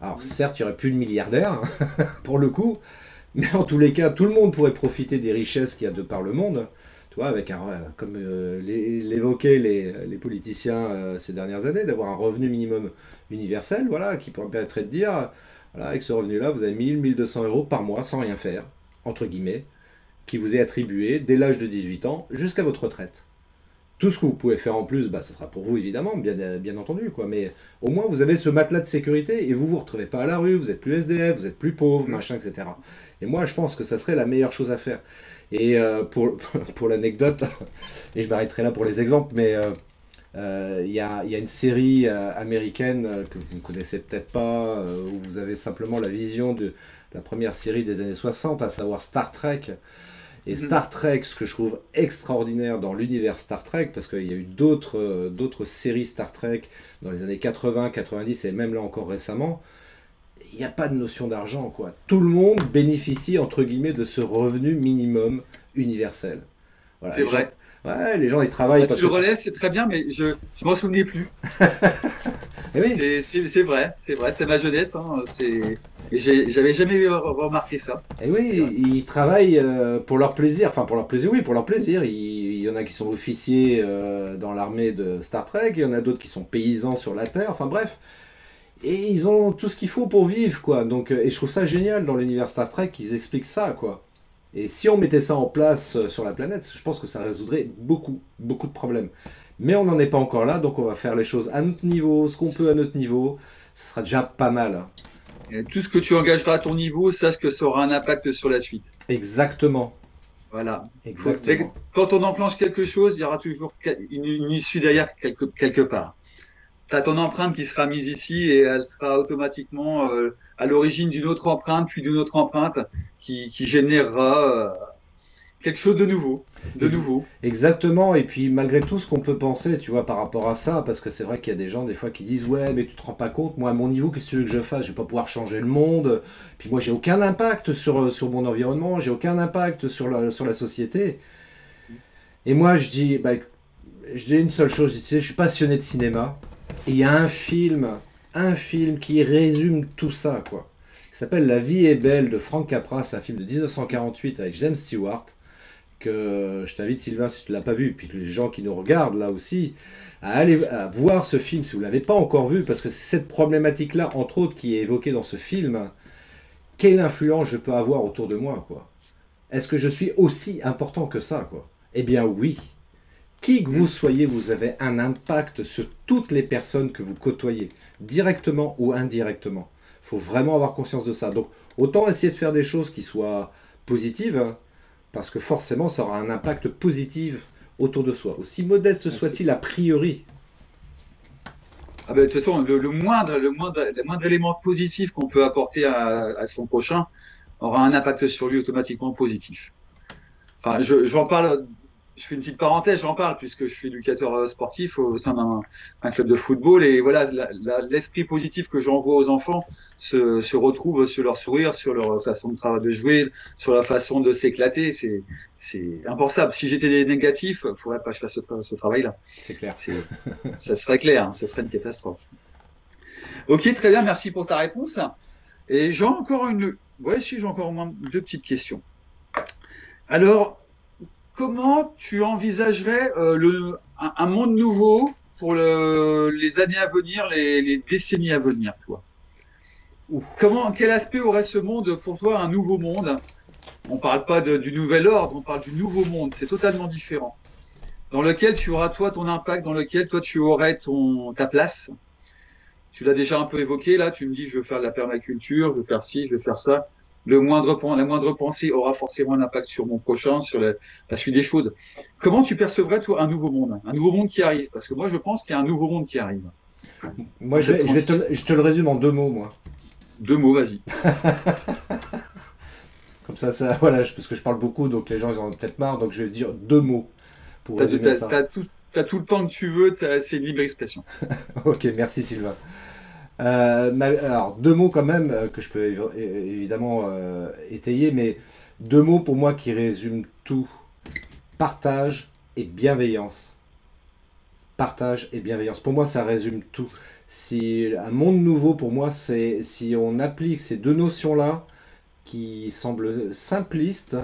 alors certes, il n'y aurait plus de milliardaires, pour le coup, mais en tous les cas, tout le monde pourrait profiter des richesses qu'il y a de par le monde. Tu vois, avec comme l'évoquaient les politiciens ces dernières années, d'avoir un revenu minimum universel, voilà, qui permettrait de dire, voilà, avec ce revenu-là, vous avez 1 200 € par mois sans rien faire, entre guillemets, qui vous est attribué dès l'âge de 18 ans jusqu'à votre retraite. Tout ce que vous pouvez faire en plus, bah, ça sera pour vous évidemment, bien entendu, quoi. Mais au moins vous avez ce matelas de sécurité et vous vous retrouvez pas à la rue, vous êtes plus SDF, vous êtes plus pauvre, machin, etc. Et moi je pense que ça serait la meilleure chose à faire. Et pour l'anecdote, et je m'arrêterai là pour les exemples, mais y a une série américaine que vous ne connaissez peut-être pas, où vous avez simplement la vision de la première série des années 60, à savoir Star Trek. Et Star Trek, ce que je trouve extraordinaire dans l'univers Star Trek, parce qu'il y a eu d'autres séries Star Trek dans les années 80, 90 et même là encore récemment, il n'y a pas de notion d'argent, quoi. Tout le monde bénéficie, entre guillemets, de ce revenu minimum universel. Voilà,
C'est vrai.
Ouais, les gens, ils travaillent parce
tu le
que...
relais, c'est très bien, mais je m'en souvenais plus.
Eh oui.
C'est vrai, c'est ma jeunesse. Hein, j'avais jamais remarqué ça.
Et oui, ils travaillent pour leur plaisir, enfin pour leur plaisir, oui, pour leur plaisir. Il y en a qui sont officiers dans l'armée de Star Trek, il y en a d'autres qui sont paysans sur la Terre, enfin bref. Et ils ont tout ce qu'il faut pour vivre, quoi. Donc, et je trouve ça génial dans l'univers Star Trek qu'ils expliquent ça, quoi. Et si on mettait ça en place sur la planète, je pense que ça résoudrait beaucoup de problèmes. Mais on n'en est pas encore là, donc on va faire les choses à notre niveau, ce qu'on peut à notre niveau. Ça sera déjà pas mal. Hein.
Et tout ce que tu engageras à ton niveau, sache que ça aura un impact sur la suite.
Exactement.
Voilà.
Exactement.
Quand on enclenche quelque chose, il y aura toujours une issue derrière quelque part. Tu as ton empreinte qui sera mise ici et elle sera automatiquement à l'origine d'une autre empreinte, puis d'une autre empreinte qui générera quelque chose de nouveau.
Exactement, et puis malgré tout ce qu'on peut penser, tu vois, par rapport à ça, parce que c'est vrai qu'il y a des gens des fois qui disent ouais mais tu te rends pas compte, moi à mon niveau qu'est-ce que tu veux que je fasse, je vais pas pouvoir changer le monde, puis moi j'ai aucun impact sur mon environnement, j'ai aucun impact sur la société. Et moi je dis une seule chose, tu sais, je suis passionné de cinéma, et il y a un film qui résume tout ça, quoi. Il s'appelle La vie est belle de Frank Capra, c'est un film de 1948 avec James Stewart, que je t'invite Sylvain si tu ne l'as pas vu, puis que les gens qui nous regardent là aussi, à aller voir ce film si vous ne l'avez pas encore vu, parce que c'est cette problématique-là, entre autres, qui est évoquée dans ce film. Quelle influence je peux avoir autour de moi, quoi? Est-ce que je suis aussi important que ça, quoi? Eh bien oui. Qui que vous soyez, vous avez un impact sur toutes les personnes que vous côtoyez, directement ou indirectement. Il faut vraiment avoir conscience de ça. Donc, autant essayer de faire des choses qui soient positives, hein, parce que forcément, ça aura un impact positif autour de soi. Aussi modeste soit-il a priori.
Ah ben, de toute façon, le moindre élément positif qu'on peut apporter à son prochain aura un impact sur lui automatiquement positif. Enfin, j'en parle, je fais une petite parenthèse, j'en parle puisque je suis éducateur sportif au sein d'un club de football et voilà, l'esprit positif que j'envoie aux enfants se retrouve sur leur sourire, sur leur façon de jouer, sur leur façon de s'éclater. C'est impensable. Si j'étais négatif, il faudrait pas que je fasse ce travail-là.
C'est clair.
Ça serait clair, hein, ça serait une catastrophe. Ok, très bien, merci pour ta réponse. Et j'ai encore j'ai encore au moins deux petites questions. Alors, comment tu envisagerais un monde nouveau pour les années à venir, les décennies à venir, toi? Quel aspect aurait ce monde pour toi, un nouveau monde? On parle pas du nouvel ordre, on parle du nouveau monde. C'est totalement différent. Dans lequel tu auras toi ton impact, dans lequel toi tu aurais ta place. Tu l'as déjà un peu évoqué là. Tu me dis je veux faire de la permaculture, je veux faire ci, je veux faire ça. La moindre pensée aura forcément un impact sur mon prochain, sur la suite des choses. Comment tu percevrais, toi, un nouveau monde qui arrive? Parce que moi, je pense qu'il y a un nouveau monde qui arrive.
Moi, je te le résume en 2 mots, moi.
2 mots, vas-y.
Comme ça, voilà, parce que je parle beaucoup, donc les gens, ils en ont peut-être marre, donc je vais dire 2 mots pour résumer ça.
T'as tout le temps que tu veux, c'est une libre expression.
Ok, merci Sylvain. Alors, 2 mots quand même, que je peux évidemment étayer, mais Deux mots pour moi qui résument tout. Partage et bienveillance. Partage et bienveillance. Pour moi, ça résume tout. Si un monde nouveau, pour moi, c'est si on applique ces deux notions-là, qui semblent simplistes,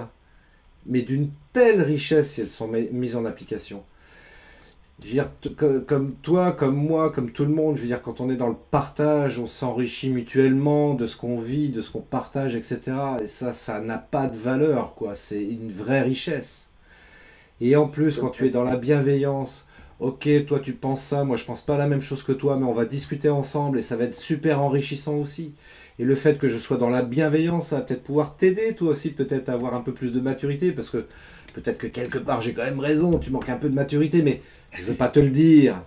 mais d'une telle richesse si elles sont mises en application. Je veux dire, comme toi, comme moi, comme tout le monde, je veux dire, quand on est dans le partage, on s'enrichit mutuellement de ce qu'on vit, de ce qu'on partage, etc. Et ça n'a pas de valeur, quoi. C'est une vraie richesse. Et en plus, quand tu es dans la bienveillance, ok, toi tu penses ça, moi je pense pas la même chose que toi, mais on va discuter ensemble et ça va être super enrichissant aussi. Et le fait que je sois dans la bienveillance, ça va peut-être pouvoir t'aider, toi aussi, peut-être à avoir un peu plus de maturité, parce que peut-être que quelque part j'ai quand même raison, tu manques un peu de maturité, mais je veux pas te le dire.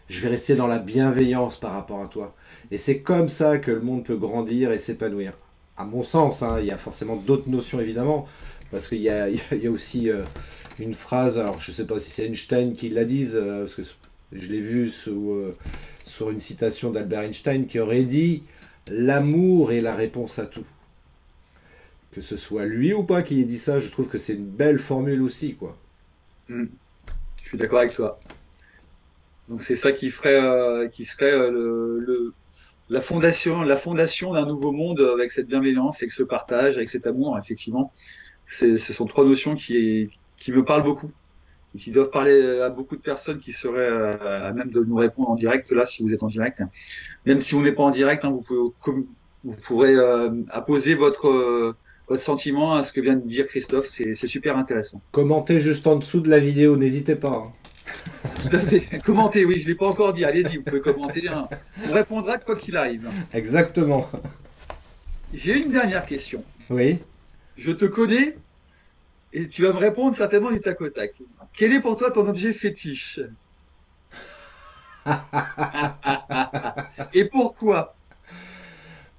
Je vais rester dans la bienveillance par rapport à toi. Et c'est comme ça que le monde peut grandir et s'épanouir. À mon sens, hein, il y a forcément d'autres notions évidemment, parce qu'il y a, il y a aussi une phrase, alors je sais pas si c'est Einstein qui la dise, parce que je l'ai vu sur une citation d'Albert Einstein qui aurait dit l'amour est la réponse à tout. Que ce soit lui ou pas qui ait dit ça, je trouve que c'est une belle formule aussi, quoi.
Hmm. Je suis d'accord avec toi. Donc c'est ça qui serait la fondation d'un nouveau monde avec cette bienveillance, avec ce partage, avec cet amour. Effectivement, ce sont trois notions qui me parlent beaucoup et qui doivent parler à beaucoup de personnes qui seraient à même de nous répondre en direct. Là, si vous êtes en direct, même si on n'est pas en direct, hein, vous pourrez apposer votre sentiment à ce que vient de dire Christophe. C'est super intéressant.
Commentez juste en dessous de la vidéo, n'hésitez pas, hein.
Tout à fait. Commentez, oui, je l'ai pas encore dit. Allez-y, vous pouvez commenter, hein. On répondra quoi qu'il arrive.
Exactement.
J'ai une dernière question.
Oui.
Je te connais et tu vas me répondre certainement du tac au tac. Quel est pour toi ton objet fétiche? Et pourquoi?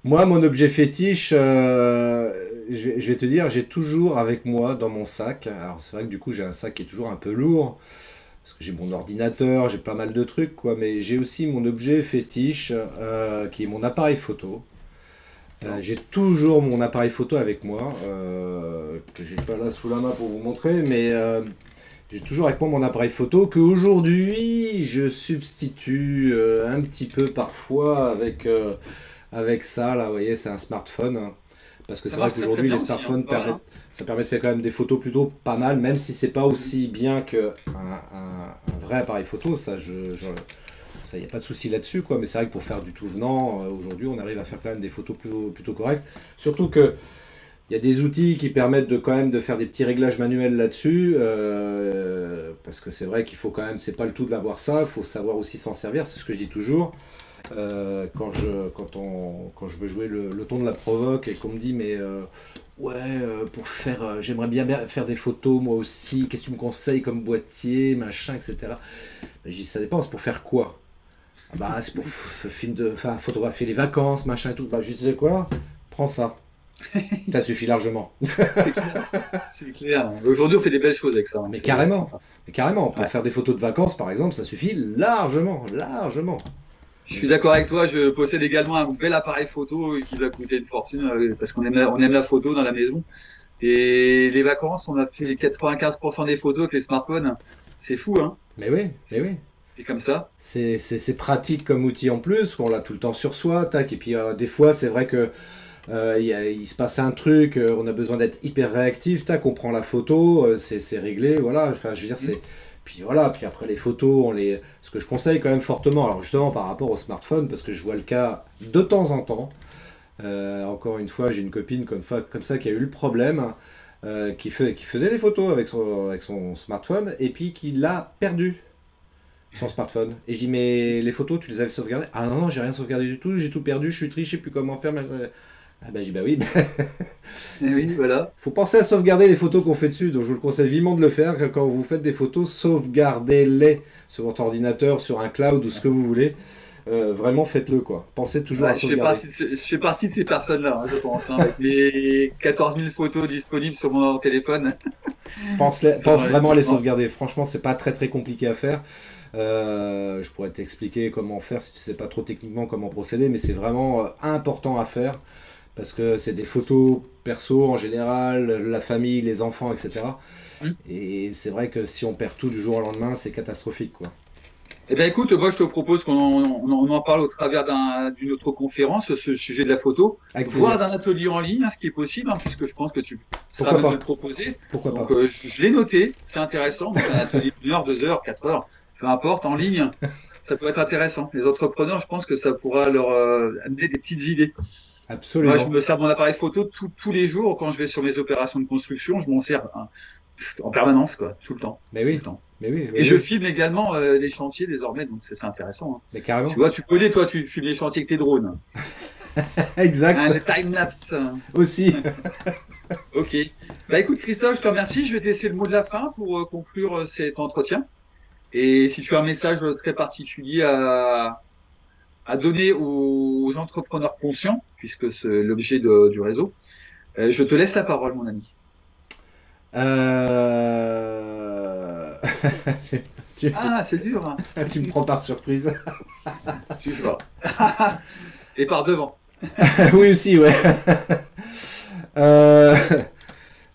Moi, mon objet fétiche, je vais te dire, j'ai toujours avec moi dans mon sac. Alors, c'est vrai que du coup, j'ai un sac qui est toujours un peu lourd, parce que j'ai mon ordinateur, j'ai pas mal de trucs, quoi. Mais j'ai aussi mon objet fétiche, qui est mon appareil photo. J'ai toujours mon appareil photo avec moi, que j'ai pas là sous la main pour vous montrer, mais j'ai toujours avec moi mon appareil photo qu'aujourd'hui je substitue un petit peu parfois avec ça. Là, vous voyez, c'est un smartphone, hein. Parce que
Ça
c'est vrai
marche très très
qu'aujourd'hui les
bien aussi, hein,
smartphones
c'est pas mal,
permettent,
hein.
ça permet de faire quand même des photos plutôt pas mal, même si c'est pas aussi bien qu'un un vrai appareil photo, ça, y a pas de souci là-dessus, quoi. Mais c'est vrai que pour faire du tout venant, aujourd'hui, on arrive à faire quand même des photos plutôt correctes. Surtout que il y a des outils qui permettent de quand même de faire des petits réglages manuels là-dessus, parce que c'est vrai qu'il faut quand même, c'est pas le tout de l'avoir ça, il faut savoir aussi s'en servir, c'est ce que je dis toujours. Quand je veux jouer le ton de la provoque et qu'on me dit mais ouais, pour faire, j'aimerais bien faire des photos moi aussi, qu'est-ce que tu me conseilles comme boîtier, machin, etc. Je dis ça dépend, c'est pour faire quoi? Ah bah c'est pour enfin, photographier les vacances, machin et tout. Bah je disais quoi? Prends ça. Ça suffit largement.
C'est clair. C'est clair. Aujourd'hui, on fait des belles choses avec ça, hein.
Mais
C'est
carrément.
sympa.
Mais carrément. Pour
Ouais.
faire des photos de vacances, par exemple, ça suffit largement. Largement.
Je suis d'accord avec toi. Je possède également un bel appareil photo qui va coûter une fortune parce on aime la photo dans la maison. Et les vacances, on a fait 95% des photos avec les smartphones. C'est fou, hein?
Mais oui, mais
C'est
oui.
c'est comme ça.
C'est pratique comme outil en plus, qu'on l'a tout le temps sur soi, tac. Et puis des fois, c'est vrai que il se passe un truc, on a besoin d'être hyper réactif, tac, on prend la photo, c'est réglé, voilà. Enfin, je veux dire,
Mm.
c'est. Puis voilà, puis après les photos, ce que je conseille quand même fortement, alors justement par rapport au smartphone, parce que je vois le cas de temps en temps. Encore une fois, j'ai une copine comme ça qui a eu le problème, qui faisait des photos avec son smartphone, et puis qui l'a perdu son smartphone. Et je dis, mais les photos, tu les avais sauvegardées? Ah non, non, j'ai rien sauvegardé du tout, j'ai tout perdu, je suis triste, je sais plus comment faire. Ah bah, j'ai dit, bah oui,
Eh oui, voilà.
faut penser à sauvegarder les photos qu'on fait dessus. Donc je vous le conseille vivement de le faire. Quand vous faites des photos, sauvegardez-les sur votre ordinateur, sur un cloud ou ce que vous voulez. Vraiment, faites-le, quoi. Pensez toujours
Ouais,
à sauvegarder.
je fais partie de ces personnes-là, hein, je pense, hein, avec les 14 000 photos disponibles sur mon téléphone. Ça
Pense
va
vraiment à les
être-
sauvegarder. Franchement, c'est pas très très compliqué à faire. Je pourrais t'expliquer comment faire si tu sais pas trop techniquement comment procéder, mais c'est vraiment important à faire parce que c'est des photos perso en général, la famille, les enfants, etc. Et c'est vrai que si on perd tout du jour au lendemain, c'est catastrophique, quoi.
Eh bien, écoute, moi, je te propose qu'on en parle au travers d'une autre conférence, ce sujet de la photo,
Avec
voire
plaisir.
d'un atelier en ligne, ce qui est possible, puisque je pense que tu seras
Pourquoi
à même de
pas?
le proposer.
Pourquoi
Donc,
pas?
je l'ai noté, c'est intéressant. Donc, un atelier d'1 heure, 2 heures, 4 heures, peu importe, en ligne, ça peut être intéressant. Les entrepreneurs, je pense que ça pourra leur amener des petites idées. Moi, je
Absolument.
me sers de mon appareil photo tous les jours quand je vais sur mes opérations de construction. Je m'en sers en permanence, quoi, tout le temps,
Mais
tout le
oui,
temps.
mais oui,
Et
mais
je
oui.
filme également les chantiers désormais, donc c'est intéressant.
Mais
Tu
carrément.
vois, tu connais, toi, tu filmes les chantiers avec tes drones.
Exact.
Le time-lapse.
Aussi.
Ok. Bah écoute, Christophe, je te remercie. Je vais te laisser le mot de la fin pour conclure cet entretien. Et si tu as un message très particulier à donner aux entrepreneurs conscients, puisque c'est l'objet du réseau, je te laisse la parole, mon ami.
Euh... tu, tu-
Ah, c'est dur, hein.
tu me prends par surprise.
Tu vois. Et par devant.
Oui aussi, ouais.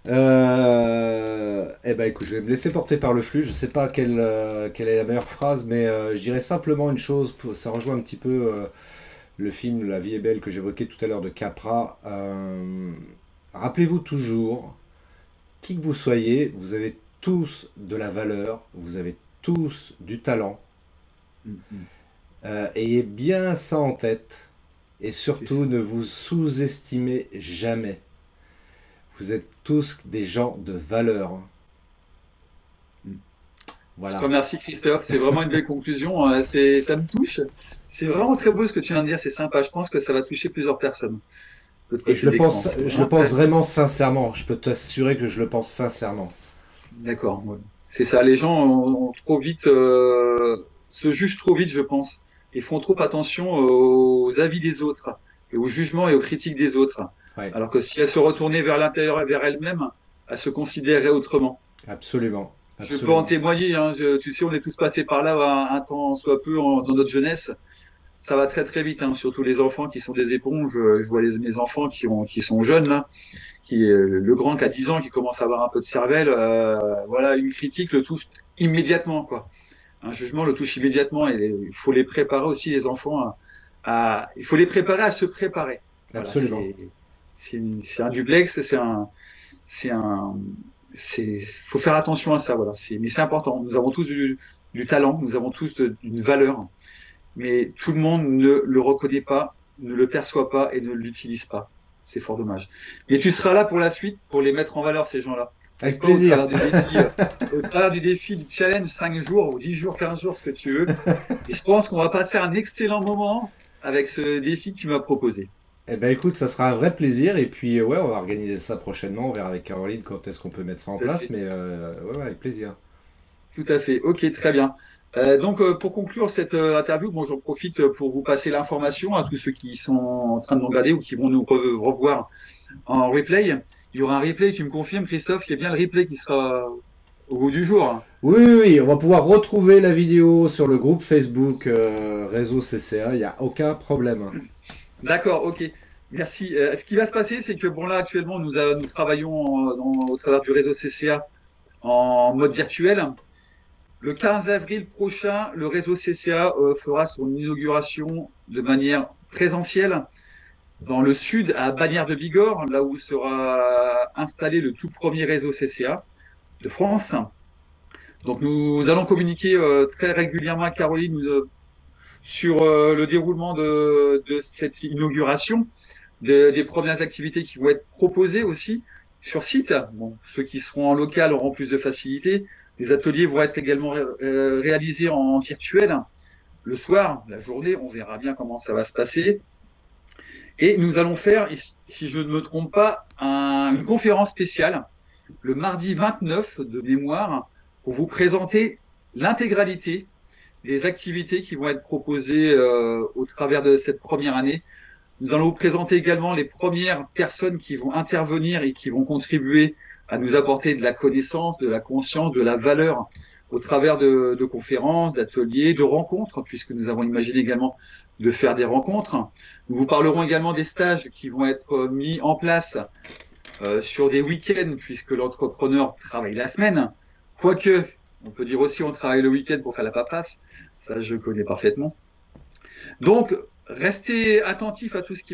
Euh, eh ben écoute, je vais me laisser porter par le flux. Je sais pas quelle est la meilleure phrase, mais je dirais simplement une chose. Ça rejoint un petit peu le film La vie est belle que j'évoquais tout à l'heure de Capra. Rappelez-vous toujours, qui que vous soyez, vous avez tous de la valeur, vous avez tous du talent.
Mhm.
Ayez bien ça en tête et
C'est ça.
surtout ne vous sous-estimez jamais. Vous êtes tous des gens de valeur.
Je te
Voilà.
remercie, Christophe. C'est vraiment une belle conclusion. Ça me touche. C'est vraiment très beau ce que tu viens de dire. C'est sympa. Je pense que ça va toucher plusieurs personnes de l'autre
Et
côté de l'écran. C'est
je le
vraiment
pense
très.
vraiment sincèrement. Je peux t'assurer que je le pense sincèrement.
D'accord. Ouais. C'est ça. Les gens ont trop vite, se jugent trop vite, je pense. Ils font trop attention aux avis des autres, et aux jugements et aux critiques des autres.
Ouais,
Alors que si elles se retournaient vers l'intérieur et vers elles-mêmes, elles se considéreraient autrement.
absolument.
Je peux en
Absolument.
témoigner, hein, tu sais, on est tous passés par là un temps soit peu dans notre jeunesse. Ça va très très vite, hein, surtout les enfants qui sont des éponges. Je vois mes enfants qui sont jeunes là, le grand qui a 10 ans qui commence à avoir un peu de cervelle. Voilà, une critique le touche immédiatement, quoi. Un jugement le touche immédiatement et il faut les préparer aussi les enfants il faut les préparer à se préparer. Voilà,
Absolument.
c'est un duplex, c'est un faut faire attention à ça, voilà. Mais c'est important. Nous avons tous du talent, nous avons tous une valeur, mais tout le monde ne le reconnaît pas, ne le perçoit pas et ne l'utilise pas. C'est fort dommage. Mais tu seras là pour la suite, pour les mettre en valeur, ces gens-là.
Avec
N'est-ce pas,
plaisir.
au travers du défi, du challenge, 5 jours ou 10 jours, 15 jours, ce que tu veux. Et je pense qu'on va passer un excellent moment avec ce défi que tu m'as proposé.
Eh ben écoute, ça sera un vrai plaisir. Et puis ouais, on va organiser ça prochainement. On verra avec Caroline quand est-ce qu'on peut mettre ça en
Tout à
place.
fait.
Mais ouais, ouais, avec plaisir.
Tout à fait. Ok, très bien. Pour conclure cette interview, bon, j'en profite pour vous passer l'information à tous ceux qui sont en train de nous regarder ou qui vont nous revoir en replay. Il y aura un replay, tu me confirmes, Christophe, qu'il y a bien le replay qui sera au bout du jour.
Oui, oui, oui, on va pouvoir retrouver la vidéo sur le groupe Facebook Réseau CCA. Il n'y a aucun problème.
D'accord, ok. Merci. Ce qui va se passer, c'est que bon là actuellement nous travaillons au travers du réseau CCA en mode virtuel. Le 15 avril prochain, le réseau CCA fera son inauguration de manière présentielle dans le sud, à Bagnères de Bigorre, là où sera installé le tout premier réseau CCA de France. Donc nous allons communiquer très régulièrement à Caroline sur le déroulement de cette inauguration, des premières activités qui vont être proposées aussi sur site. Bon, ceux qui seront en local auront plus de facilité. Les ateliers vont être également réalisés en virtuel. Le soir, la journée, on verra bien comment ça va se passer. Et nous allons faire, si je ne me trompe pas, une conférence spéciale le mardi 29 de mémoire pour vous présenter l'intégralité des activités qui vont être proposées au travers de cette première année. Nous allons vous présenter également les premières personnes qui vont intervenir et qui vont contribuer à nous apporter de la connaissance, de la conscience, de la valeur au travers de conférences, d'ateliers, de rencontres, puisque nous avons imaginé également de faire des rencontres. Nous vous parlerons également des stages qui vont être mis en place sur des week-ends, puisque l'entrepreneur travaille la semaine. Quoique, on peut dire aussi on travaille le week-end pour faire la paperasse. Ça, je connais parfaitement. Donc, restez attentifs à tout ce qui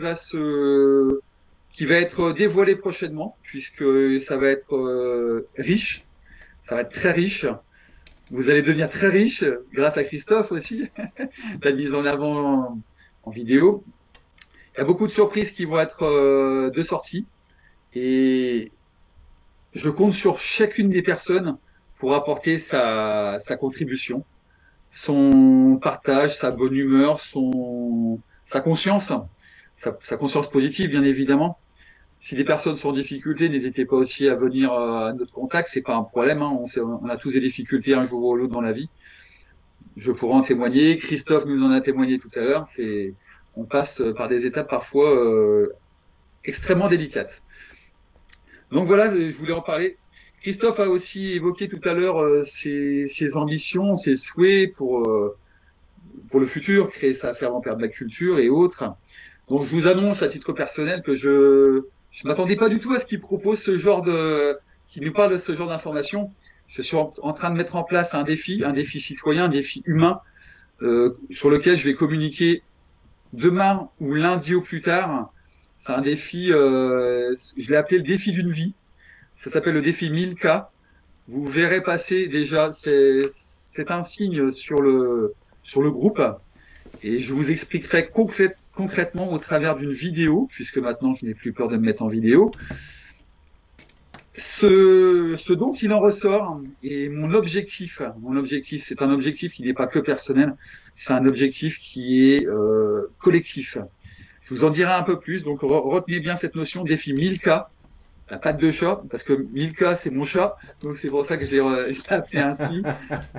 va être dévoilé prochainement, puisque ça va être riche. Ça va être très riche. Vous allez devenir très riche grâce à Christophe aussi, la mise en avant en vidéo. Il y a beaucoup de surprises qui vont être de sortie et je compte sur chacune des personnes pour apporter sa contribution, son partage, sa bonne humeur, sa conscience, sa conscience positive bien évidemment. Si des personnes sont en difficulté, n'hésitez pas aussi à venir à notre contact, c'est pas un problème, hein. On a tous des difficultés un jour ou l'autre dans la vie. Je pourrais en témoigner, Christophe nous en a témoigné tout à l'heure, on passe par des étapes parfois extrêmement délicates. Donc voilà, je voulais en parler. Christophe a aussi évoqué tout à l'heure ses ambitions, ses souhaits pour le futur, créer sa ferme en permaculture et autres. Donc je vous annonce à titre personnel que je m'attendais pas du tout à ce qu'il propose qu'il nous parle de ce genre d'informations. Je suis en train de mettre en place un défi citoyen, un défi humain, sur lequel je vais communiquer demain ou lundi au plus tard. C'est un défi, je l'ai appelé le défi d'une vie. Ça s'appelle le défi 1000K. Vous verrez passer déjà, c'est un signe sur le groupe. Et je vous expliquerai concrètement au travers d'une vidéo, puisque maintenant je n'ai plus peur de me mettre en vidéo, ce dont il en ressort et mon objectif, c'est un objectif qui n'est pas que personnel, c'est un objectif qui est collectif. Je vous en dirai un peu plus, donc retenez bien cette notion défi 1000K, la patte de chat, parce que 1000K c'est mon chat, donc c'est pour ça que je l'ai appelé ainsi.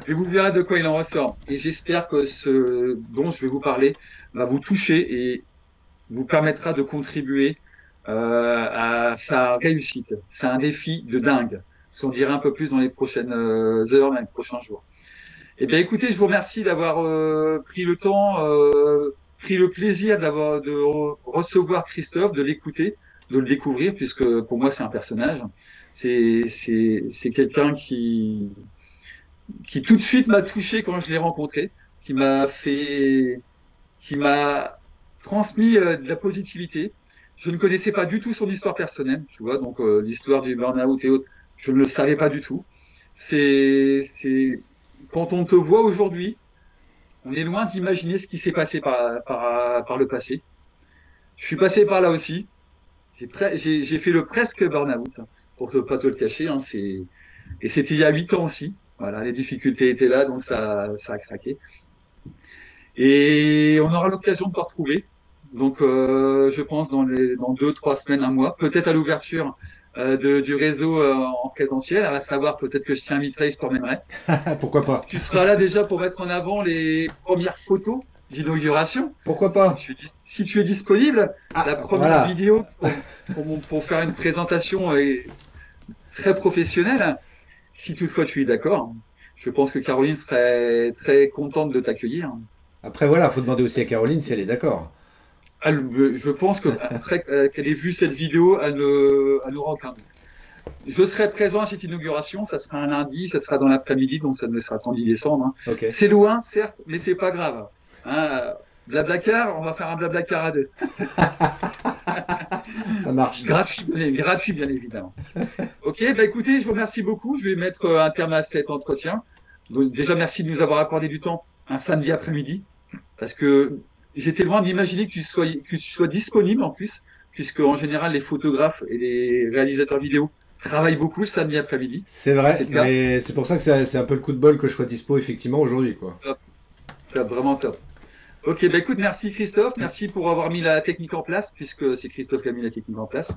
Et vous verrez de quoi il en ressort. Et j'espère que ce dont je vais vous parler va vous toucher et vous permettra de contribuer à sa réussite. C'est un défi de dingue. Je vous en dirai un peu plus dans les prochaines heures, dans les prochains jours. Eh bien, écoutez, je vous remercie d'avoir pris le temps, pris le plaisir de recevoir Christophe, de l'écouter, de le découvrir, puisque pour moi c'est un personnage. C'est quelqu'un qui tout de suite m'a touché quand je l'ai rencontré, qui m'a transmis de la positivité. Je ne connaissais pas du tout son histoire personnelle, tu vois, donc l'histoire du burn-out et autres, je ne le savais pas du tout. Quand on te voit aujourd'hui, on est loin d'imaginer ce qui s'est passé par le passé. Je suis passé par là aussi. J'ai fait le presque burn-out, pour ne pas te le cacher, hein, et c'était il y a 8 ans aussi. Voilà, les difficultés étaient là, donc ça a craqué. Et on aura l'occasion de te retrouver. Donc, je pense dans 2-3 semaines, un mois, peut-être à l'ouverture du réseau en présentiel, à savoir peut-être que je t'inviterai, je t'emmènerai.
Pourquoi pas?
Tu seras là déjà pour mettre en avant les premières photos d'inauguration.
Pourquoi pas?
Si tu es disponible, la première vidéo pour faire une présentation très professionnelle, si toutefois tu es d'accord, je pense que Caroline serait très contente de t'accueillir.
Après voilà, faut demander aussi à Caroline si elle est d'accord.
Je pense que après qu'elle ait vu cette vidéo, elle n'aura aucun doute. Je serai présent à cette inauguration, ça sera un lundi, ça sera dans l'après-midi, donc ça ne sera qu'en 10 décembre. Hein.
Okay.
C'est loin, certes, mais c'est pas grave. Hein, Blablacar, on va faire un Blablacar à 2.
Ça marche.
Gratuit, bien évidemment. Ok, bah écoutez, je vous remercie beaucoup. Je vais mettre un terme à cet entretien. Donc, déjà, merci de nous avoir accordé du temps un samedi après-midi, parce que j'étais loin d'imaginer que tu sois disponible en plus, puisque en général les photographes et les réalisateurs vidéo travaillent beaucoup le samedi après-midi.
C'est vrai, mais c'est pour ça que c'est un peu le coup de bol que je sois dispo effectivement aujourd'hui, quoi.
Top, vraiment top. Ok, bah écoute, merci Christophe, merci pour avoir mis la technique en place, puisque c'est Christophe qui a mis la technique en place.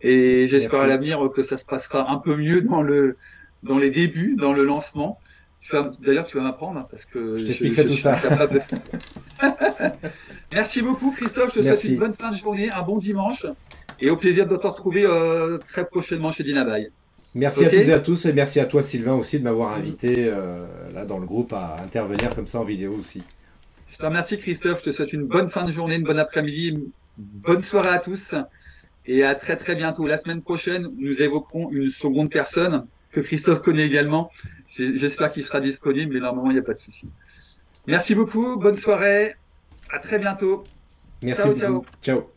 Et j'espère à l'avenir que ça se passera un peu mieux dans les débuts, dans le lancement. D'ailleurs, tu vas m'apprendre, parce que
je t'expliquerai tout ça.
De... Merci beaucoup Christophe, je te souhaite une bonne fin de journée, un bon dimanche, et au plaisir de te retrouver très prochainement chez Dinabaye.
Merci à toutes et à tous, et merci à toi Sylvain aussi de m'avoir invité là dans le groupe à intervenir comme ça en vidéo aussi.
Je te remercie Christophe, je te souhaite une bonne fin de journée, une bonne après-midi, une bonne soirée à tous et à très très bientôt. La semaine prochaine, nous évoquerons une seconde personne que Christophe connaît également. J'espère qu'il sera disponible, mais normalement il n'y a pas de souci. Merci beaucoup, bonne soirée, à très bientôt.
Merci
Ciao,
beaucoup.
ciao.
Ciao.